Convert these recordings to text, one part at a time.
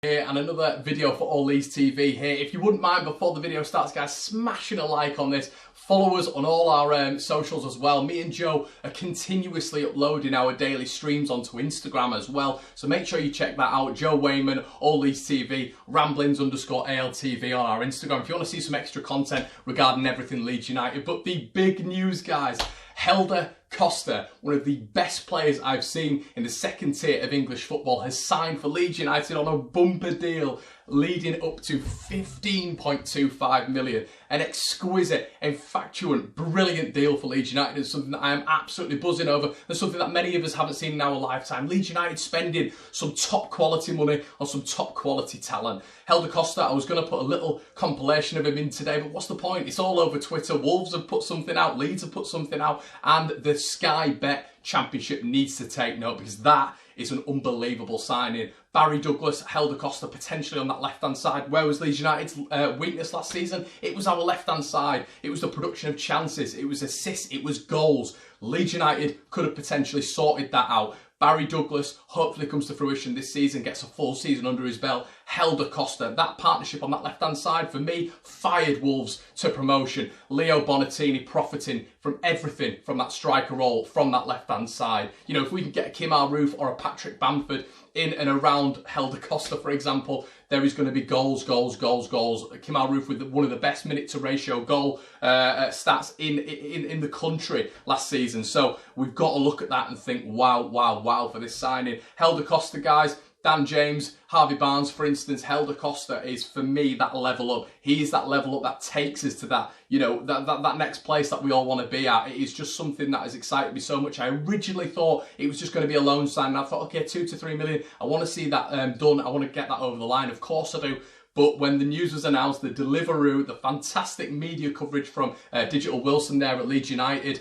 Here and another video for All Leeds TV here. If you wouldn't mind, before the video starts, guys, smashing a like on this. Follow us on all our socials as well. Me and Joe are continuously uploading our daily streams onto Instagram as well, so make sure you check that out. Joe Wainman, All Leeds TV, ramblings_ALTV on our Instagram if you want to see some extra content regarding everything Leeds United. But the big news, guys, Costa, one of the best players I've seen in the second tier of English football, has signed for Leeds United on a bumper deal leading up to 15.25 million. An exquisite, infatuant, brilliant deal for Leeds United. It's something that I am absolutely buzzing over and something that many of us haven't seen in our lifetime. Leeds United spending some top quality money on some top quality talent. Costa, I was going to put a little compilation of him in today, but what's the point? It's all over Twitter. Wolves have put something out, Leeds have put something out, and the Sky Bet Championship needs to take note because that is an unbelievable signing. Barry Douglas, Costa potentially on that left-hand side. Where was Leeds United's weakness last season? It was our left-hand side. It was the production of chances. It was assists. It was goals. Leeds United could have potentially sorted that out. Barry Douglas hopefully comes to fruition this season, gets a full season under his belt. Costa, that partnership on that left-hand side, for me, fired Wolves to promotion. Leo Bonatini profiting from everything from that striker role from that left-hand side. You know, if we can get a Kim Roof or a Patrick Bamford in and around Costa, for example, there is going to be goals. Kim Roof with one of the best minute-to-ratio goal stats in the country last season. So we've got to look at that and think, wow for this signing. Costa, guys. Dan James, Harvey Barnes, for instance, Costa is, for me, that level up. He is that level up that takes us to that, you know, that next place that we all want to be at. It is just something that has excited me so much. I originally thought it was just going to be a loan sign, and I thought, okay, 2 to 3 million. I want to see that done. I want to get that over the line. Of course I do. But when the news was announced, the Deliveroo, the fantastic media coverage from Digital Wilson there at Leeds United,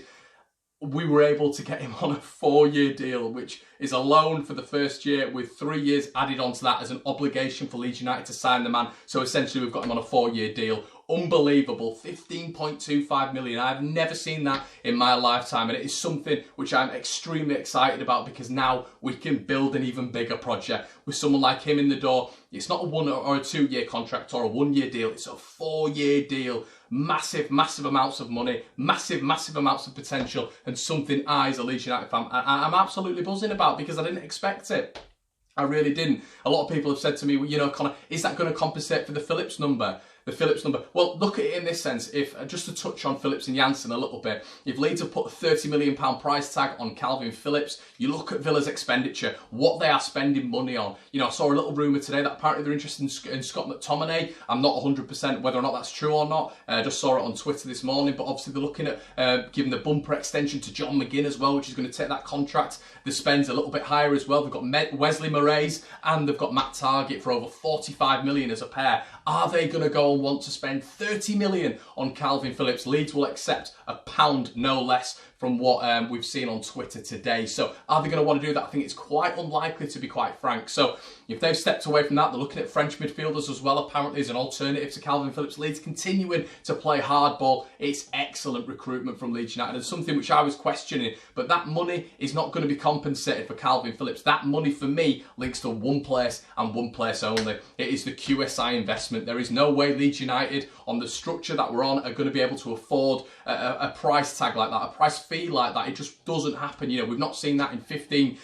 we were able to get him on a 4-year deal, which is a loan for the first year with 3 years added onto that as an obligation for Leeds United to sign the man. So essentially we've got him on a 4-year deal. Unbelievable, 15.25 million. I've never seen that in my lifetime, and it is something which I'm extremely excited about because now we can build an even bigger project with someone like him in the door. It's not a 1 or a 2-year contract or a 1-year deal, it's a 4-year deal. Massive amounts of money, massive amounts of potential, and something I, as a Leeds United fan, I'm absolutely buzzing about because I didn't expect it. I really didn't. A lot of people have said to me, well, you know, Conor, is that going to compensate for the Phillips number? Well, look at it in this sense. If just to touch on Phillips and Janssen a little bit, if Leeds have put a £30 million price tag on Calvin Phillips, you look at Villa's expenditure, what they are spending money on. You know, I saw a little rumour today that apparently they're interested in Scott McTominay. I'm not 100% whether or not that's true or not. I just saw it on Twitter this morning, but obviously they're looking at giving the bumper extension to John McGinn as well, which is going to take that contract. The spend's a little bit higher as well. They've got Wesley Moraes and they've got Matt Targett for over 45 million as a pair. Are they going to go and want to spend 30 million on Calvin Phillips? Leeds will accept £1, no less, from what we've seen on Twitter today. So are they going to want to do that? I think it's quite unlikely, to be quite frank. So if they've stepped away from that, they're looking at French midfielders as well, apparently, as an alternative to Calvin Phillips. Leeds continuing to play hardball. It's excellent recruitment from Leeds United, and something which I was questioning. But that money is not going to be compensated for Calvin Phillips. That money, for me, links to one place and one place only. It is the QSI investment. There is no way Leeds United, on the structure that we're on, are going to be able to afford a price tag like that, a price fee like that. It just doesn't happen. You know, we've not seen that in 15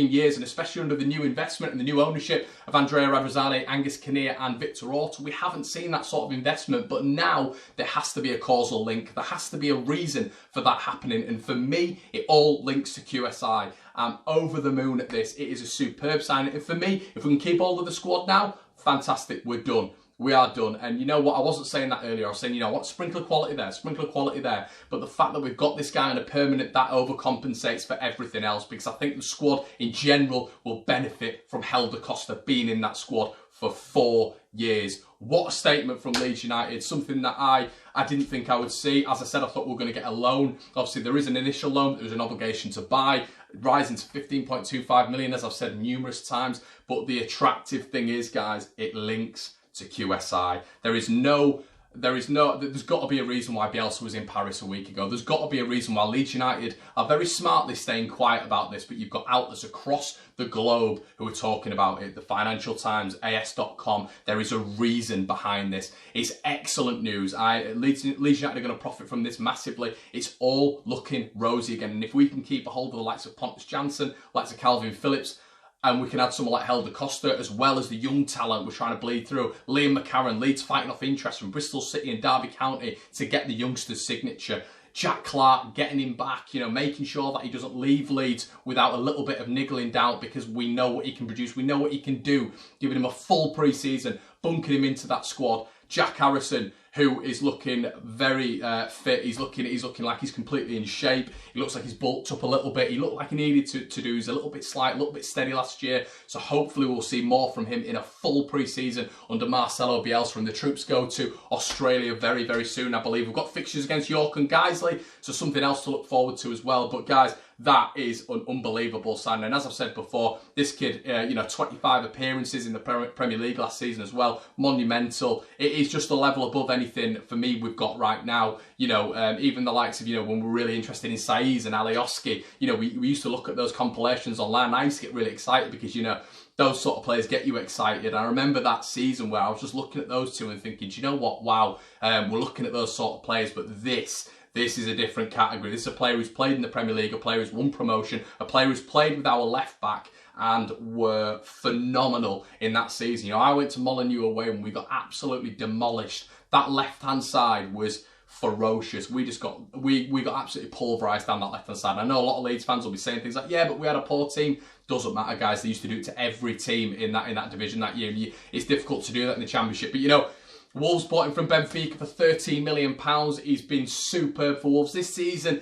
years, and especially under the new investment and the new ownership of Andrea Ravezzani, Angus Kinnear and Victor Orta, we haven't seen that sort of investment. But now there has to be a causal link. There has to be a reason for that happening, and for me, it all links to QSI. I'm over the moon at this. It is a superb signing, and for me, if we can keep hold of the squad now, fantastic, we're done. We are done. And you know what, I wasn't saying that earlier. I was saying, you know what, sprinkle of quality there. But the fact that we've got this guy on a permanent, that overcompensates for everything else, because I think the squad in general will benefit from Costa being in that squad for 4 years. What a statement from Leeds United, something that I didn't think I would see. As I said, I thought we were going to get a loan. Obviously, there is an initial loan, there was an obligation to buy, rising to 15.25 million, as I've said numerous times. But the attractive thing is, guys, it links to QSI. There is no there's got to be a reason why Bielsa was in Paris a week ago. There's got to be a reason why Leeds United are very smartly staying quiet about this, but you've got outlets across the globe who are talking about it. The Financial Times, AS.com. There is a reason behind this. It's excellent news. Leeds United are going to profit from this massively. It's all looking rosy again. And if we can keep a hold of the likes of Pontus Jansson, likes of Calvin Phillips, and we can add someone like Helder Costa, as well as the young talent we're trying to bleed through. Liam McCarron, Leeds fighting off interest from Bristol City and Derby County to get the youngster's signature. Jack Clark, getting him back, you know, making sure that he doesn't leave Leeds without a little bit of niggling doubt, because we know what he can produce, we know what he can do. Giving him a full pre-season, bunking him into that squad. Jack Harrison, who is looking very fit. He's looking like he's completely in shape. He looks like he's bulked up a little bit. He looked like he needed to do. He's a little bit slight, a little bit steady last year. So hopefully we'll see more from him in a full pre-season under Marcelo Bielsa. And the troops go to Australia very, very soon, I believe. We've got fixtures against York and Guiseley, so something else to look forward to as well. But guys, that is an unbelievable sign. And as I've said before, this kid, you know, 25 appearances in the Premier League last season as well. Monumental. It is just a level above anything for me we've got right now. You know, even the likes of, you know, when we're really interested in Saiz and Alioski, you know, we used to look at those compilations online. And I used to get really excited because, you know, those sort of players get you excited. I remember that season where I was just looking at those two and thinking, do you know what? Wow, we're looking at those sort of players, but this is a different category. This is a player who's played in the Premier League, a player who's won promotion, a player who's played with our left back and were phenomenal in that season. You know, I went to Molineux away and we got absolutely demolished. That left-hand side was ferocious. We got absolutely pulverised down that left-hand side. I know a lot of Leeds fans will be saying things like, yeah, but we had a poor team. Doesn't matter, guys. They used to do it to every team in that division that year. It's difficult to do that in the Championship. But, you know, Wolves bought him from Benfica for £13 million. He's been superb for Wolves this season.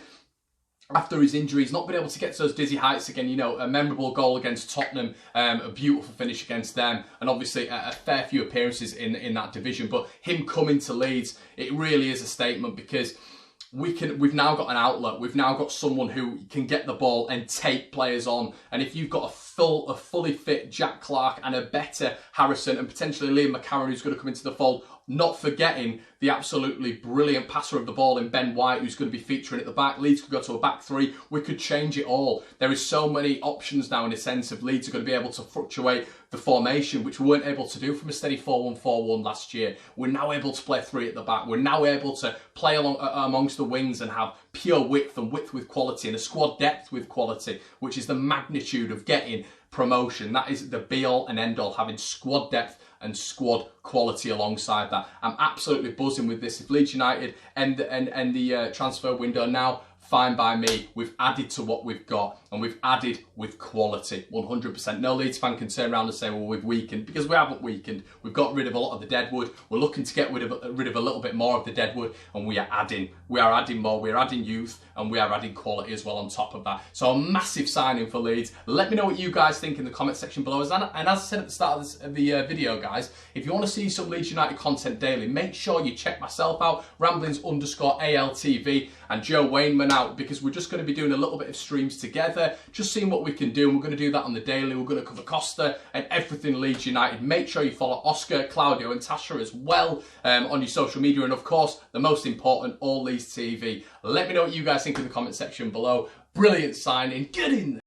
After his injury, he's not been able to get to those dizzy heights again. You know, a memorable goal against Tottenham, a beautiful finish against them, and obviously a fair few appearances in that division. But him coming to Leeds, it really is a statement, because we've now got an outlet. We've now got someone who can get the ball and take players on. And if you've got a fully fit Jack Clark and a better Harrison and potentially Liam McCarron who's going to come into the fold, not forgetting the absolutely brilliant passer of the ball in Ben White, who's going to be featuring at the back. Leeds could go to a back three. We could change it all. There is so many options now in a sense of Leeds are going to be able to fluctuate the formation, which we weren't able to do from a steady 4-1-4-1 last year. We're now able to play three at the back. We're now able to play along amongst the wings and have pure width and width with quality and a squad depth with quality, which is the magnitude of getting promotion. That is the be-all and end-all, having squad depth and squad quality alongside that. I'm absolutely buzzing with this. If Leeds United end the transfer window now, fine by me. We've added to what we've got, and we've added with quality, 100%. No Leeds fan can turn around and say, well, we've weakened, because we haven't weakened. We've got rid of a lot of the deadwood. We're looking to get rid of a little bit more of the deadwood, and we are adding. We are adding more. We are adding youth, and we are adding quality as well on top of that. So a massive signing for Leeds. Let me know what you guys think in the comment section below. And as I said at the start of the video, guys, if you want to see some Leeds United content daily, make sure you check myself out, ramblings_ALTV, and Joe Wainman out, because we're just going to be doing a little bit of streams together, just seeing what we can do. And we're going to do that on the daily. We're going to cover Costa and everything Leeds United. Make sure you follow Oscar, Claudio and Tasha as well on your social media. And of course, the most important, All Leeds TV. Let me know what you guys think in the comment section below. Brilliant signing. Get in there.